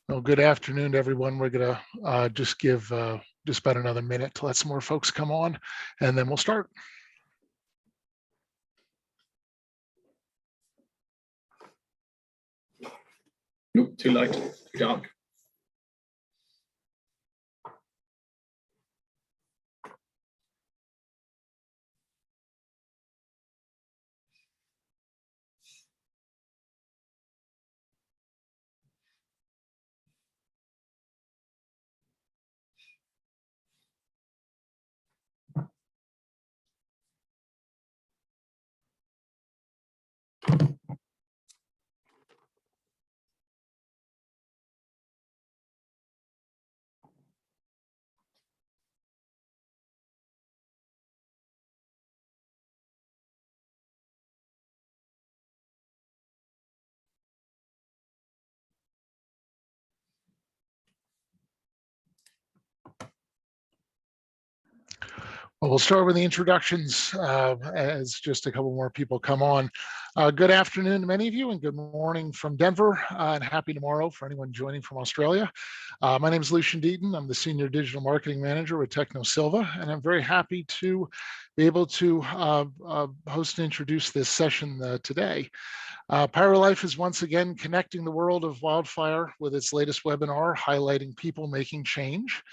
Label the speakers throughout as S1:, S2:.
S1: Well, good afternoon to everyone. We're going to just give just about another minute to let some more folks come on, and then we'll start.
S2: Nope, too light, too dark.
S1: Well, we'll start with the introductions as just a couple more people come on. Good afternoon to many of you, and good morning from Denver, and happy tomorrow for anyone joining from Australia. My name is Lucian Deaton. I'm the Senior Digital Marketing Manager with Technosylva, and I'm very happy to be able to host and introduce this session today. PyroLife is once again connecting the world of wildfire with its latest webinar highlighting people making change.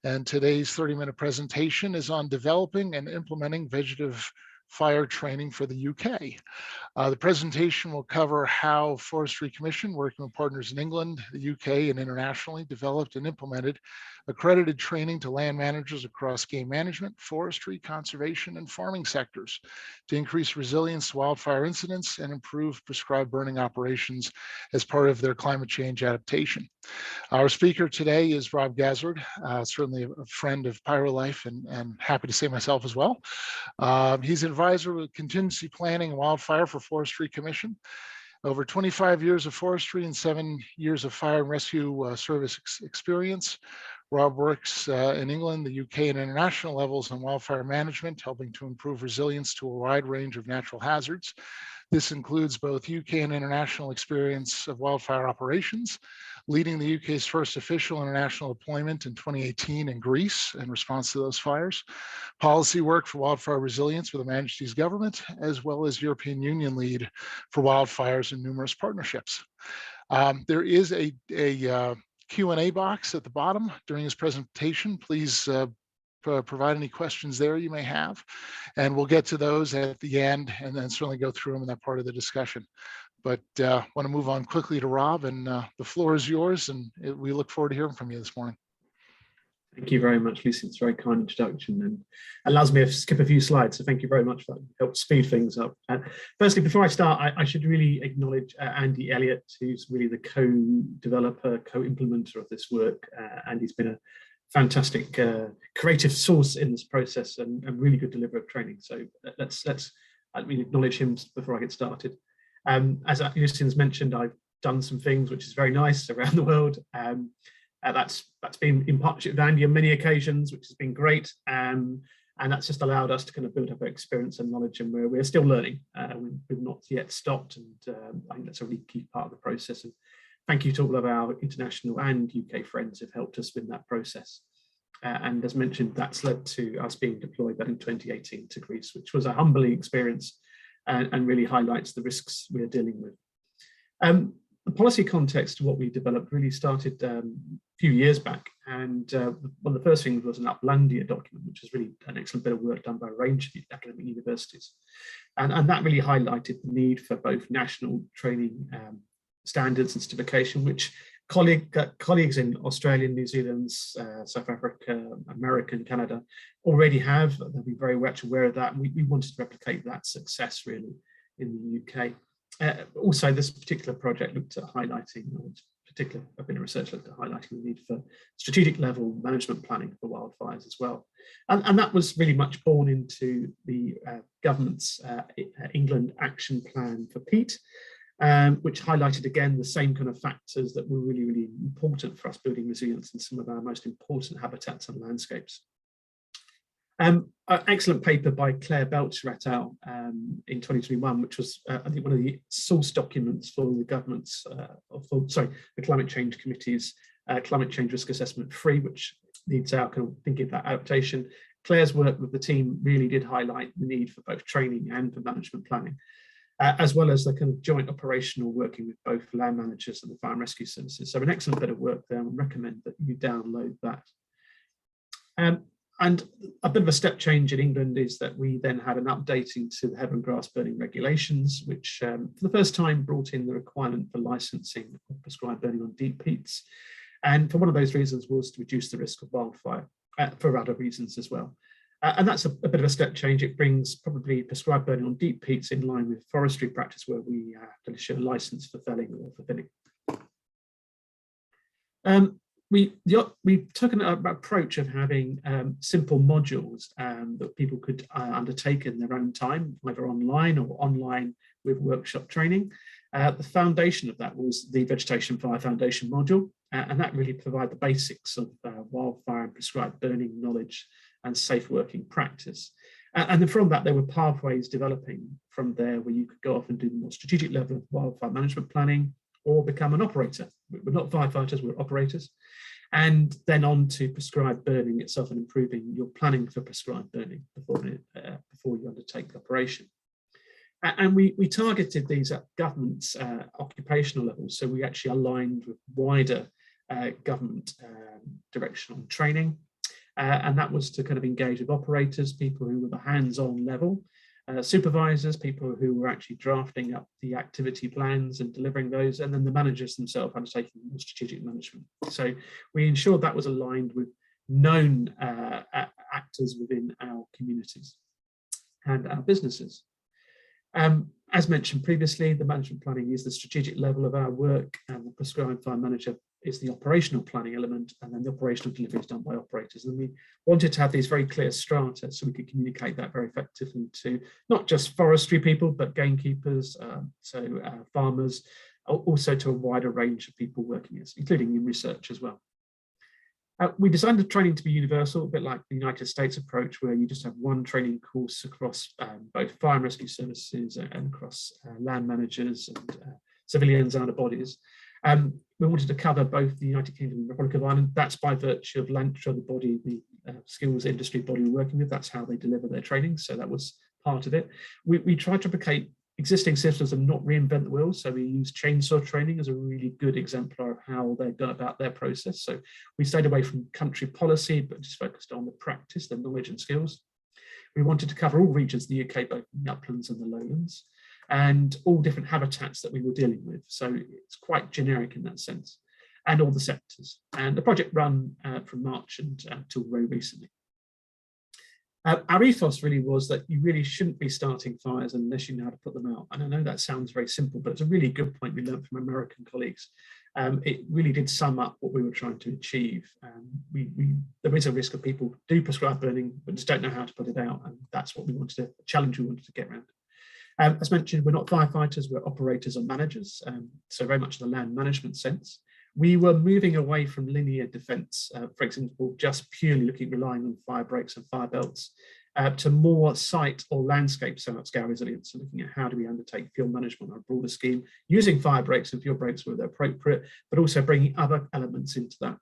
S1: And today's 30-minute presentation is on developing and implementing vegetative fire training for the UK. The presentation will cover how Forestry Commission, working with partners in England, the UK, and internationally, developed and implemented accredited training to land managers across game management, forestry, conservation, and farming sectors to increase resilience to wildfire incidents and improve prescribed burning operations as part of their climate change adaptation. Our speaker today is Rob Gazzard, certainly a friend of PyroLife and happy to say myself as well. He's an advisor with contingency planning and wildfire for Forestry Commission. Over 25 years of forestry and 7 years of fire and rescue service experience. Rob works in England, the UK, and international levels on wildfire management, helping to improve resilience to a wide range of natural hazards. This includes both UK and international experience of wildfire operations, leading the UK's first official international deployment in 2018 in Greece in response to those fires, policy work for wildfire resilience with the Majesty's government, as well as European Union lead for wildfires and numerous partnerships. There is a Q&A box at the bottom during his presentation. Please provide any questions there you may have, and we'll get to those at the end and then certainly go through them in that part of the discussion. But want to move on quickly to Rob, and the floor is yours, and we look forward to hearing from you this morning.
S2: Thank you very much, Lucy. It's a very kind introduction and allows me to skip a few slides. So thank you very much for that. Help speed things up. Firstly, before I start, I should really acknowledge Andy Elliott, who's really the co-developer, co-implementer of this work. Andy's been a fantastic creative source in this process and really good deliverer of training. So let me acknowledge him before I get started. As Lucian's mentioned, I've done some things which is very nice around the world. That's been in partnership with Andy on many occasions, which has been great. And that's just allowed us to kind of build up our experience and knowledge, and we're still learning. We've not yet stopped, and I think that's a really key part of the process. And thank you to all of our international and UK friends who've helped us with that process. And as mentioned, that's led to us being deployed back in 2018 to Greece, which was a humbling experience and really highlights the risks we're dealing with. The policy context to what we developed really started a few years back, and one of the first things was an Uplandia document, which was really an excellent bit of work done by a range of academic universities, and that really highlighted the need for both national training standards and certification, which colleagues in Australia, New Zealand, South Africa, America, and Canada already have. They'll be very much aware of that, and we wanted to replicate that success really in the UK. Also, this particular project looked at highlighting, I've been a researcher, looked at highlighting the need for strategic level management planning for wildfires as well. And that was really much born into the government's England action plan for peat, which highlighted again the same kind of factors that were really, really important for us building resilience in some of our most important habitats and landscapes. An excellent paper by Claire Belcher et al. In 2021, which was, I think, one of the source documents for the government's, the Climate Change Committee's Climate Change Risk Assessment 3, which leads out kind of thinking about adaptation. Claire's work with the team really did highlight the need for both training and for management planning, as well as the kind of joint operational working with both land managers and the fire and rescue services. So an excellent bit of work there, and recommend that you download that. And a bit of a step change in England is that we then had an updating to the heather and grass burning regulations, which for the first time brought in the requirement for licensing of prescribed burning on deep peats. And for one of those reasons was to reduce the risk of wildfire, for other reasons as well. And that's a bit of a step change. It brings probably prescribed burning on deep peats in line with forestry practice, where we have to issue a license for felling or for thinning. We took an approach of having simple modules that people could undertake in their own time, either online or online with workshop training. The foundation of that was the Vegetation Fire Foundation module, and that really provided the basics of wildfire and prescribed burning knowledge and safe working practice. And then from that, there were pathways developing from there where you could go off and do the more strategic level of wildfire management planning, or become an operator. We're not firefighters, we're operators. And then on to prescribed burning itself and improving your planning for prescribed burning before you undertake the operation. And we targeted these at government's occupational levels. So we actually aligned with wider government direction on training. And that was to kind of engage with operators, people who were the hands-on level, supervisors, people who were actually drafting up the activity plans and delivering those, and then the managers themselves undertaking more strategic management. So we ensured that was aligned with known actors within our communities and our businesses. As mentioned previously, the management planning is the strategic level of our work, and the prescribed fire manager is the operational planning element, and then the operational delivery is done by operators. And we wanted to have these very clear strata so we could communicate that very effectively to not just forestry people, but gamekeepers, farmers, also to a wider range of people working, including in research as well. We designed the training to be universal, a bit like the United States approach, where you just have one training course across both fire and rescue services and across land managers and civilians and other bodies. We wanted to cover both the United Kingdom and the Republic of Ireland. That's by virtue of LANTRA, the body, the skills industry body we're working with. That's how they deliver their training. So that was part of it. We tried to replicate existing systems and not reinvent the wheel. So we used chainsaw training as a really good exemplar of how they've gone about their process. So we stayed away from country policy, but just focused on the practice, the knowledge and skills. We wanted to cover all regions of the UK, both the uplands and the lowlands, and all different habitats that we were dealing with. So it's quite generic in that sense, and all the sectors. And the project ran from March until very recently. Our ethos really was that you really shouldn't be starting fires unless you know how to put them out. And I know that sounds very simple, but it's a really good point we learned from American colleagues. It really did sum up what we were trying to achieve. There is a risk of people do prescribe burning, but just don't know how to put it out. And that's what we wanted to, a challenge we wanted to get around. As mentioned, we're not firefighters, we're operators or managers, so very much in the land management sense. We were moving away from linear defence, for example, just purely relying on fire breaks and fire belts, to more site or landscape scale resilience, so looking at how do we undertake fuel management on a broader scheme, using fire breaks and fuel breaks where they're appropriate, but also bringing other elements into that.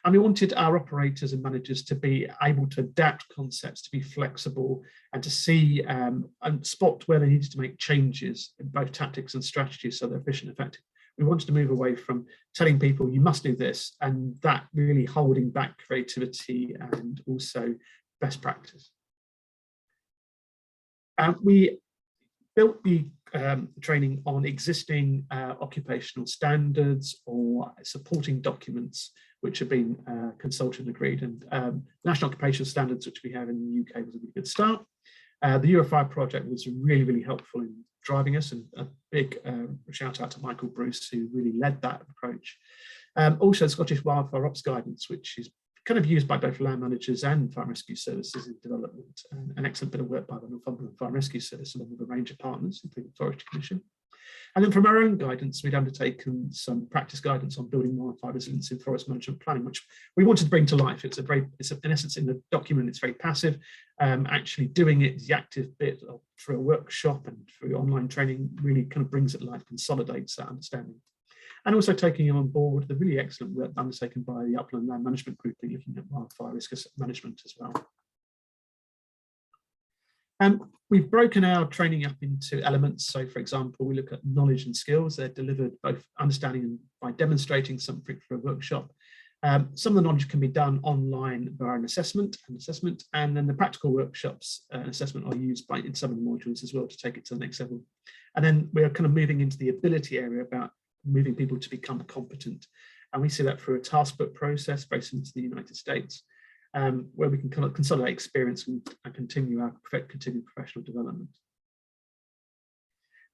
S2: And we wanted our operators and managers to be able to adapt concepts, to be flexible, and to see and spot where they needed to make changes in both tactics and strategies so they're efficient and effective. We wanted to move away from telling people you must do this, and that really holding back creativity and also best practice. We built the training on existing occupational standards or supporting documents which have been consulted and agreed, and National Occupational Standards, which we have in the UK, was a really good start. The Eurofire project was really, really helpful in driving us, and a big shout out to Michael Bruce, who really led that approach. Also, Scottish Wildfire Ops Guidance, which is kind of used by both land managers and fire and rescue services in development. An excellent bit of work by the Northumberland Fire and Rescue Service along with a range of partners, including Forestry Commission. And then from our own guidance, we'd undertaken some practice guidance on building wildfire resilience in forest management planning, which we wanted to bring to life. It's in essence in the document, it's very passive. Actually doing it is the active bit through a workshop and through online training really kind of brings it to life, consolidates that understanding. And also taking on board the really excellent work undertaken by the Upland Land Management Group looking at wildfire risk management as well. We've broken our training up into elements. So for example, we look at knowledge and skills. They're delivered both understanding and by demonstrating something for a workshop. Some of the knowledge can be done online via an assessment, and then the practical workshops and assessment are used in some of the modules as well to take it to the next level. And then we're kind of moving into the ability area about moving people to become competent. And we see that through a task book process very similar to the United States, where we can kind of consolidate experience and continue our continued professional development.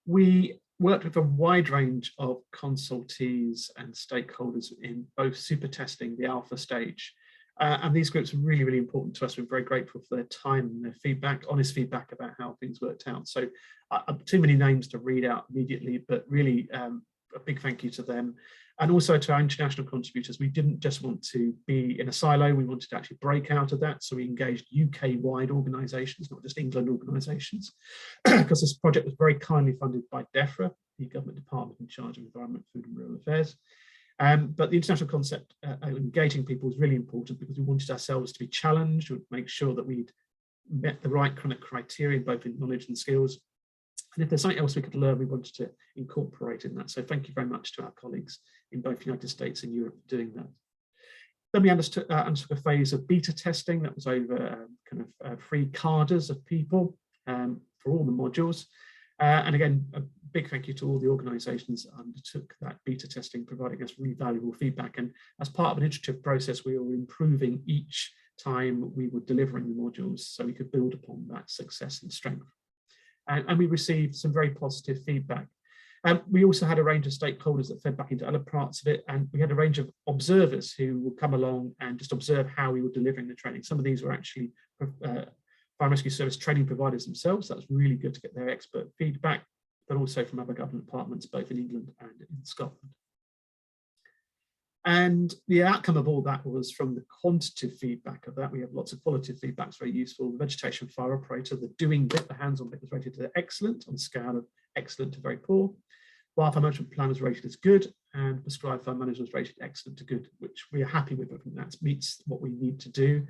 S2: We worked with a wide range of consultees and stakeholders in both super testing, the alpha stage, and these groups are really, really important to us. We're very grateful for their time and their feedback, honest feedback about how things worked out. So too many names to read out immediately, but really a big thank you to them. And also to our international contributors. We didn't just want to be in a silo, we wanted to actually break out of that. So we engaged UK-wide organisations, not just England organisations, because this project was very kindly funded by DEFRA, the government department in charge of Environment, Food and Rural Affairs. But the international concept of engaging people was really important because we wanted ourselves to be challenged, to make sure that we'd met the right kind of criteria, both in knowledge and skills. And if there's something else we could learn, we wanted to incorporate in that. So thank you very much to our colleagues in both the United States and Europe for doing that. Then we undertook a phase of beta testing that was over 3 cadres of people for all the modules. And again, a big thank you to all the organisations that undertook that beta testing, providing us really valuable feedback. And as part of an iterative process, we were improving each time we were delivering the modules so we could build upon that success and strength. And we received some very positive feedback. We also had a range of stakeholders that fed back into other parts of it, and we had a range of observers who would come along and just observe how we were delivering the training. Some of these were actually Fire and Rescue Service training providers themselves. That was really good to get their expert feedback, but also from other government departments, both in England and in Scotland. And the outcome of all that was from the quantitative feedback of that. We have lots of qualitative feedback, it's very useful. The vegetation fire operator, the doing bit, the hands-on bit was rated as excellent on a scale of excellent to very poor. Wildfire management plan was rated as good, and prescribed fire management was rated excellent to good, which we are happy with. I think that meets what we need to do.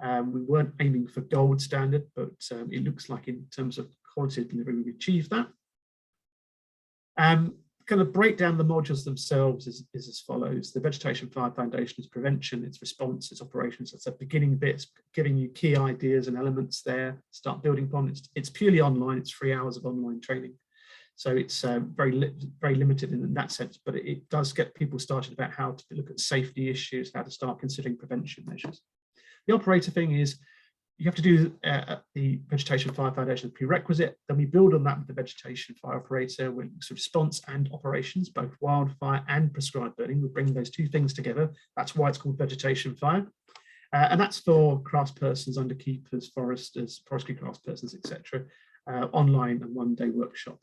S2: We weren't aiming for gold standard, but it looks like in terms of quality delivery, we achieved that. Kind of break down the modules themselves is as follows. The Vegetation Fire Foundation is prevention, it's response, it's operations. It's a beginning bit, it's giving you key ideas and elements there, start building upon. It's purely online, it's 3 hours of online training. So it's very limited in that sense, but it does get people started about how to look at safety issues, how to start considering prevention measures. The operator thing is, you have to do the Vegetation Fire Foundation prerequisite, then we build on that with the Vegetation Fire Operator with response and operations, both wildfire and prescribed burning. We bring those 2 things together. That's why it's called Vegetation Fire. And that's for craftspersons, underkeepers, foresters, forestry craftspersons, etc. Online and 1-day workshop.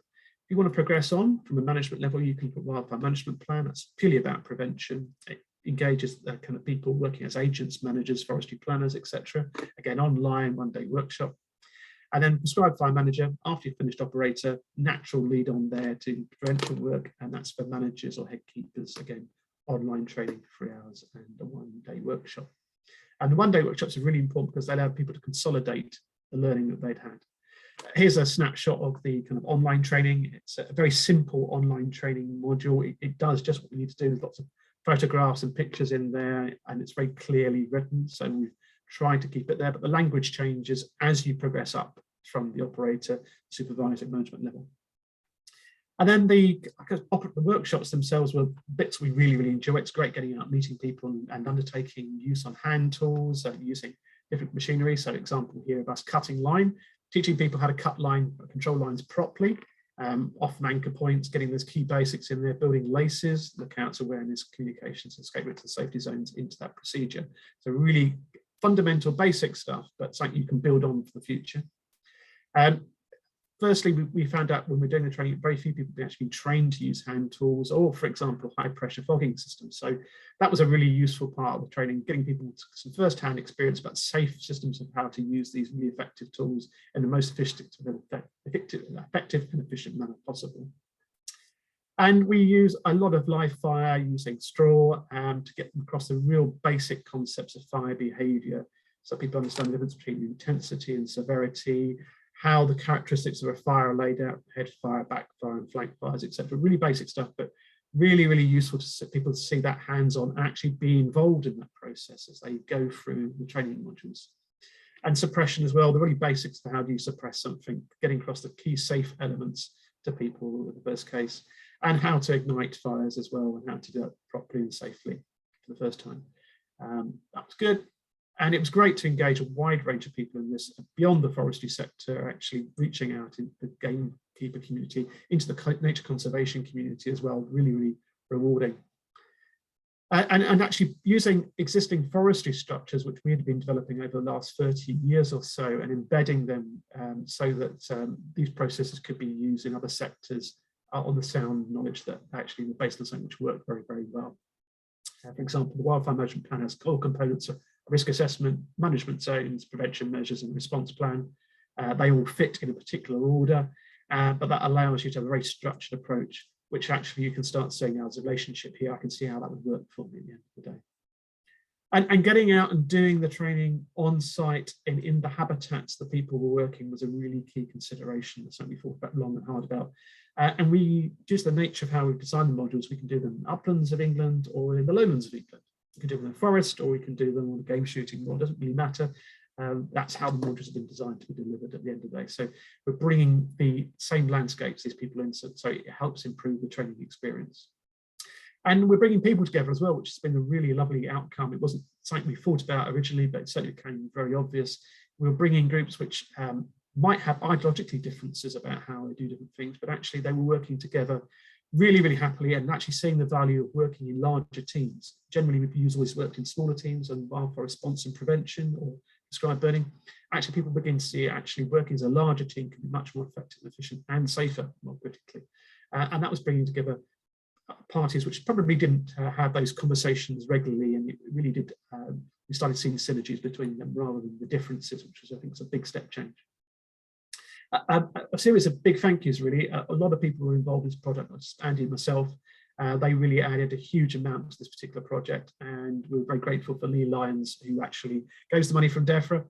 S2: If you want to progress on from a management level, you can put Wildfire Management Plan. That's purely about prevention. It engages kind of people working as agents, managers, forestry planners, etc. Again, online, 1-day workshop. And then prescribed fire manager, after you've finished operator, natural lead on there to prevention work, and that's for managers or head keepers. Again, online training for 3 hours and a 1-day workshop. And the 1-day workshops are really important because they allow people to consolidate the learning that they'd had. Here's a snapshot of the kind of online training. It's a very simple online training module. It does just what we need to do. There's lots of photographs and pictures in there, and it's very clearly written. So we've tried to keep it there, but the language changes as you progress up from the operator, supervisor, management level. And then the workshops themselves were bits we really, really enjoy. It's great getting out, meeting people and undertaking use on hand tools, using different machinery. So example here of us cutting line, teaching people how to cut line, control lines properly, often anchor points, getting those key basics in there, building laces, lookouts, awareness, communications, escape routes and safety zones into that procedure. So really fundamental basic stuff, but something you can build on for the future. Firstly, we found out when we're doing the training, very few people have actually been trained to use hand tools or, for example, high pressure fogging systems. So that was a really useful part of the training, getting people some first-hand experience about safe systems of how to use these really effective tools in the most effective and efficient manner possible. And we use a lot of live fire using straw to get them across the real basic concepts of fire behavior, so people understand the difference between intensity and severity, how the characteristics of a fire are laid out, head fire, backfire, and flank fires, etc. Really basic stuff, but really, really useful to people to see that hands-on and actually be involved in that process as they go through the training modules. And suppression as well, the really basics for how do you suppress something, getting across the key safe elements to people in the first case, and how to ignite fires as well, and how to do it properly and safely for the first time. That was good. And it was great to engage a wide range of people in this beyond the forestry sector, actually reaching out into the gamekeeper community, into the nature conservation community as well, really, really rewarding. And actually using existing forestry structures, which we had been developing over the last 30 years or so, and embedding them so that these processes could be used in other sectors on the sound knowledge that actually were based on something which worked very, very well. For example, the Wildfire Management Plan has core components of risk assessment, management zones, prevention measures, and response plan. They all fit in a particular order, but that allows you to have a very structured approach, which actually you can start saying, now there's a relationship here, I can see how that would work for me at the end of the day. And getting out and doing the training on site and in the habitats that people were working was a really key consideration. That's something we thought about long and hard about. And we, just the nature of how we design the modules, we can do them in uplands of England or in the lowlands of England. We can do them in the forest, or we can do them on a game shooting model. It doesn't really matter. That's how the modules have been designed to be delivered at the end of the day. So we're bringing the same landscapes these people in, so it helps improve the training experience. And we're bringing people together as well, which has been a really lovely outcome. It wasn't something we thought about originally, but it certainly became very obvious. We were bringing groups which might have ideologically differences about how they do different things, but actually they were working together really, really happily, and actually seeing the value of working in larger teams. Generally, we've always worked in smaller teams on wildfire response and prevention or prescribed burning. Actually, people begin to see actually working as a larger team can be much more effective, efficient, and safer, more critically. And that was bringing together parties which probably didn't have those conversations regularly, and it really did. We started seeing synergies between them rather than the differences, which was, I think, is a big step change. A series of big thank yous, really. A lot of people were involved in this project, not just Andy and myself. They really added a huge amount to this particular project, and we're very grateful for Lee Lyons, who actually gives the money from DEFRA,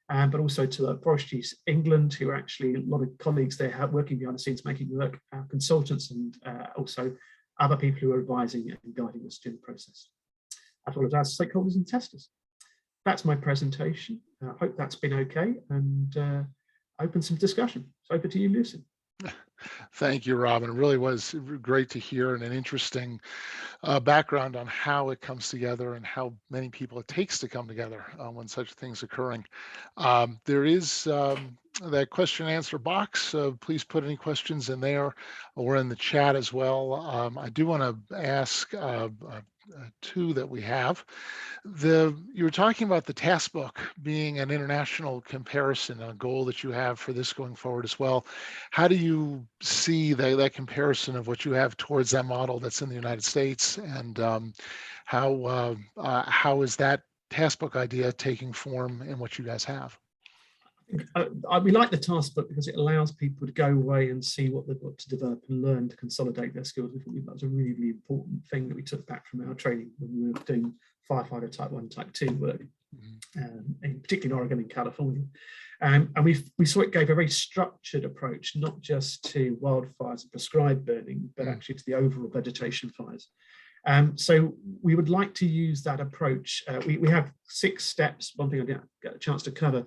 S2: but also to Forestry England, who actually, a lot of colleagues there working behind the scenes, making work, consultants, and also other people who are advising and guiding us during the process, as well as our stakeholders and testers. That's my presentation. I hope that's been okay, and open some discussion. So over to you, Lucian.
S1: Thank you, Robin. It really was great to hear, and an interesting background on how it comes together and how many people it takes to come together when such things occurring. There is that question and answer box. Please put any questions in there or in the chat as well. I do want to ask two that we have. You were talking about the task book being an international comparison, a goal that you have for this going forward as well. How do you see that comparison of what you have towards that model that's in the United States, and how is that task book idea taking form in what you guys have?
S2: We like the task book because it allows people to go away and see what they've got to develop and learn to consolidate their skills. We thought that was a really, really important thing that we took back from our training when we were doing firefighter type 1, type 2 work, and particularly in Oregon and California. And we saw it gave a very structured approach, not just to wildfires and prescribed burning, but actually to the overall vegetation fires. So we would like to use that approach. We have 6 steps. One thing I didn't get a chance to cover.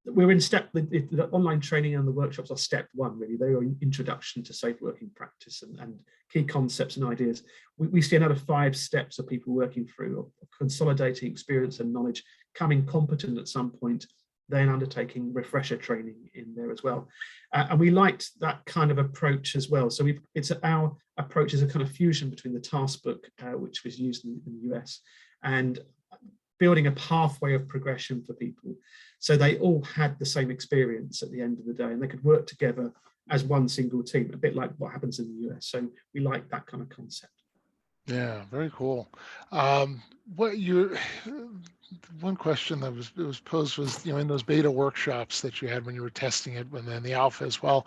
S2: We're in the online training and the workshops are step 1, really. They are an introduction to safe working practice and key concepts and ideas. We see another 5 steps of people working through, of consolidating experience and knowledge, becoming competent at some point, then undertaking refresher training in there as well. And we liked that kind of approach as well. So our approach is a kind of fusion between the task book, which was used in the US, and building a pathway of progression for people. So they all had the same experience at the end of the day, and they could work together as one single team, a bit like what happens in the US. So we like that kind of concept.
S1: Yeah, very cool. One question that was posed was, in those beta workshops that you had when you were testing it, and then the alpha as well,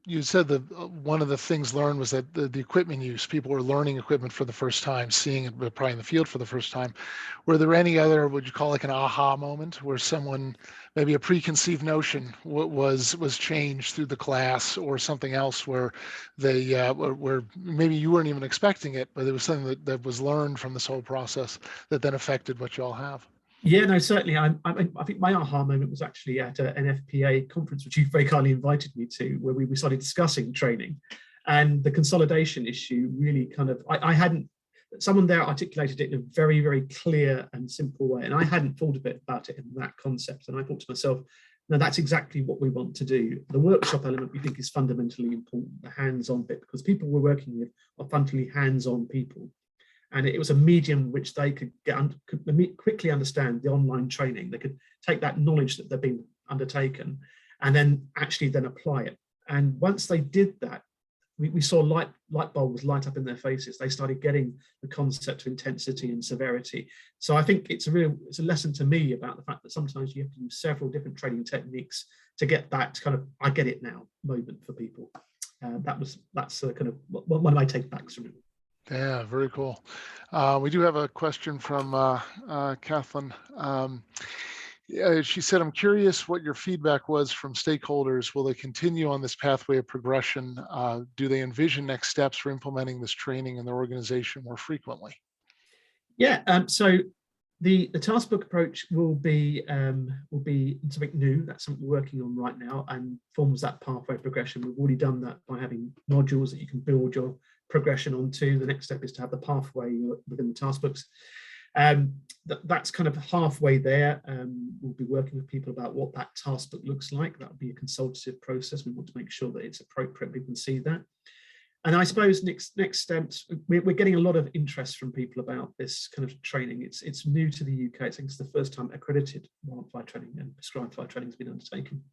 S1: you said that one of the things learned was that the equipment use, people were learning equipment for the first time, seeing it probably in the field for the first time. Were there any other, would you call like an aha moment, where someone, maybe a preconceived notion was changed through the class, or something else where they where maybe you weren't even expecting it, but it was something that was learned from this whole process that then affected what you all have?
S2: Yeah, no, certainly. I think my aha moment was actually at an FPA conference, which you very kindly invited me to, where we started discussing training, and the consolidation issue really kind of, I hadn't, someone there articulated it in a very, very clear and simple way, and I hadn't thought a bit about it in that concept. And I thought to myself, no, that's exactly what we want to do. The workshop element we think is fundamentally important, the hands-on bit, because people we're working with are fundamentally hands-on people. And it was a medium which they could quickly understand the online training. They could take that knowledge that they've been undertaken and then apply it. And once they did that, we saw light bulbs light up in their faces. They started getting the concept of intensity and severity. So I think it's a lesson to me about the fact that sometimes you have to use several different training techniques to get that kind of I get it now moment for people. That's kind of one of my take backs from it.
S1: Yeah, very cool. We do have a question from Kathleen. She said, I'm curious what your feedback was from stakeholders. Will they continue on this pathway of progression? Do they envision next steps for implementing this training in their organization more frequently?
S2: Yeah, so the taskbook approach will be something new. That's something we're working on right now, and forms that pathway of progression. We've already done that by having modules that you can build your progression onto. The next step is to have the pathway within the taskbooks. That's kind of halfway there. We'll be working with people about what that taskbook looks like. That would be a consultative process. We want to make sure that it's appropriate, people can see that. And I suppose next steps, we're getting a lot of interest from people about this kind of training. It's new to the UK. I think it's the first time accredited wildfire training and prescribed fire training has been undertaken.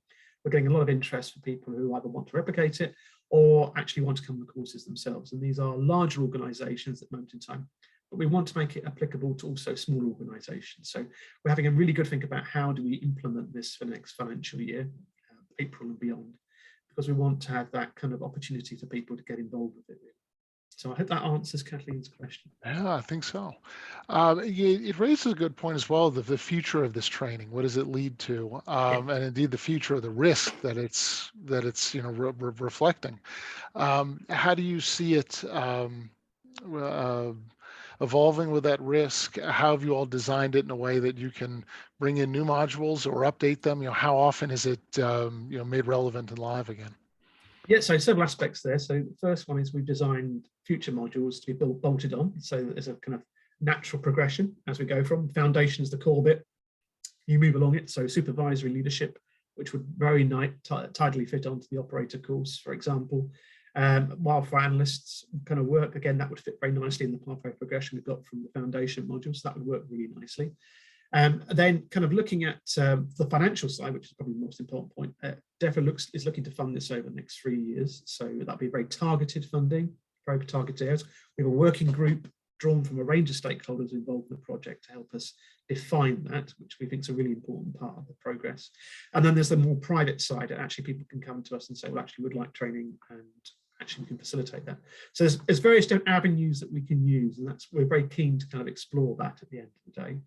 S2: We're getting a lot of interest from people who either want to replicate it or actually want to come to the courses themselves. And these are larger organisations at the moment in time, but we want to make it applicable to also small organisations. So we're having a really good think about how do we implement this for the next financial year, April and beyond, because we want to have that kind of opportunity for people to get involved with it. So I hope that answers Kathleen's question.
S1: Yeah, I think so. It raises a good point as well, the future of this training. What does it lead to? And indeed the future of the risk that it's reflecting. How do you see it evolving with that risk? How have you all designed it in a way that you can bring in new modules or update them? How often is it made relevant and live again?
S2: Yeah, so several aspects there. So the first one is we've designed future modules to be bolted on, so that there's a kind of natural progression as we go from. Foundation is the core bit. You move along it, so supervisory leadership, which would very tidily fit onto the operator course, for example. Wildfire analysts kind of work, again, that would fit very nicely in the pathway of progression we've got from the foundation modules. So that would work really nicely. Then kind of looking at the financial side, which is probably the most important point, DEFRA is looking to fund this over the next 3 years. So that'll be very targeted funding, very targeted areas. We have a working group drawn from a range of stakeholders involved in the project to help us define that, which we think is a really important part of the progress. And then there's the more private side, and actually people can come to us and say, well, actually we'd like training, and actually we can facilitate that. So there's various different avenues that we can use, and we're very keen to kind of explore that at the end of the day.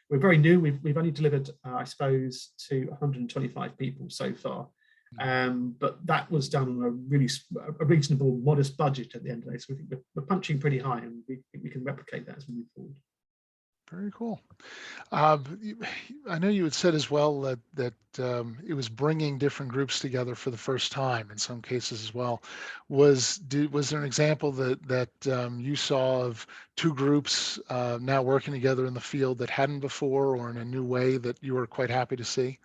S2: We're very new. We've only delivered, I suppose, to 125 people so far, but that was done on a reasonable, modest budget at the end of the day. So we think we're punching pretty high, and we think we can replicate that as we move forward.
S1: Very cool. I know you had said as well that it was bringing different groups together for the first time in some cases as well. Was there an example that you saw of two groups now working together in the field that hadn't before, or in a new way that you were quite happy to see?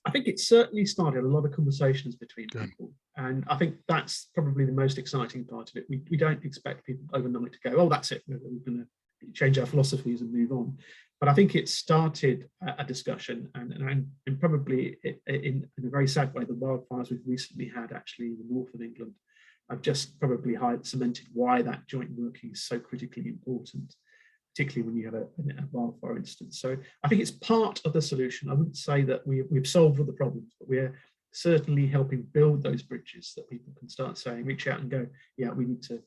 S2: I think it certainly started a lot of conversations between
S1: Good.
S2: people. And I think that's probably the most exciting part of it. We don't expect people overnight to go, oh, that's it, we're going to change our philosophies and move on. But I think it started a discussion, and probably in a very sad way, the wildfires we've recently had actually in the north of England have just probably cemented why that joint working is so critically important, particularly when you have a wildfire instance. So I think it's part of the solution. I wouldn't say that we've solved all the problems, but we're certainly helping build those bridges that people can start saying, reach out and go, yeah, we need to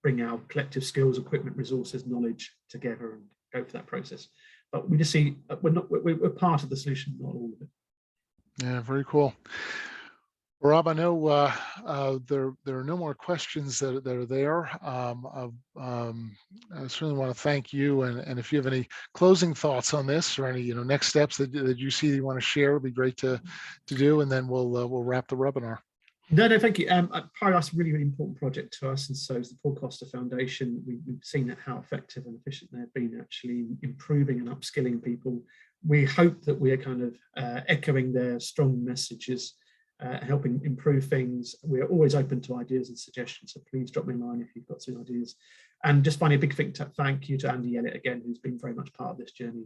S2: bring our collective skills, equipment, resources, knowledge together and go for that process. But we just see we're part of the solution, not all of it.
S1: Yeah, very cool. Rob, I know there are no more questions that are there. I certainly want to thank you, and if you have any closing thoughts on this or any next steps that you see you want to share, it'd be great to do, and then we'll wrap the webinar.
S2: No, thank you. PyroLife's a really, really important project to us, and so is the Paul Costa Foundation. We've seen how effective and efficient they've been actually improving and upskilling people. We hope that we're kind of echoing their strong messages, helping improve things. We're always open to ideas and suggestions, so please drop me a line if you've got some ideas. And just finally, a big thank you to Andy Elliott again, who's been very much part of this journey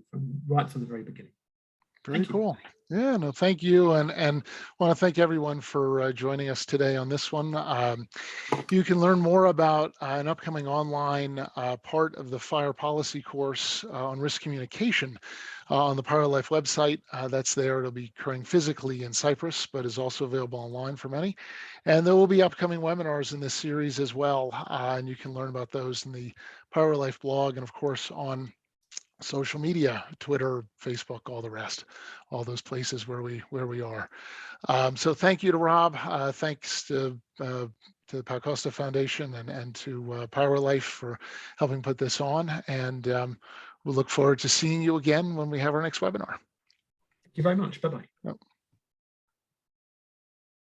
S2: right from the very beginning.
S1: Very cool. Yeah, no, thank you. And want to thank everyone for joining us today on this one. You can learn more about an upcoming online part of the fire policy course on risk communication on the PyroLife website. That's there. It'll be occurring physically in Cyprus, but is also available online for many. And there will be upcoming webinars in this series as well. And you can learn about those in the PyroLife blog, and of course on social media, Twitter, Facebook, all the rest, all those places where we are. So thank you to Rob. Thanks to the Paul Costa Foundation and to PyroLife for helping put this on. And we'll look forward to seeing you again when we have our next webinar.
S2: Thank you very much. Bye-bye.
S1: Yep.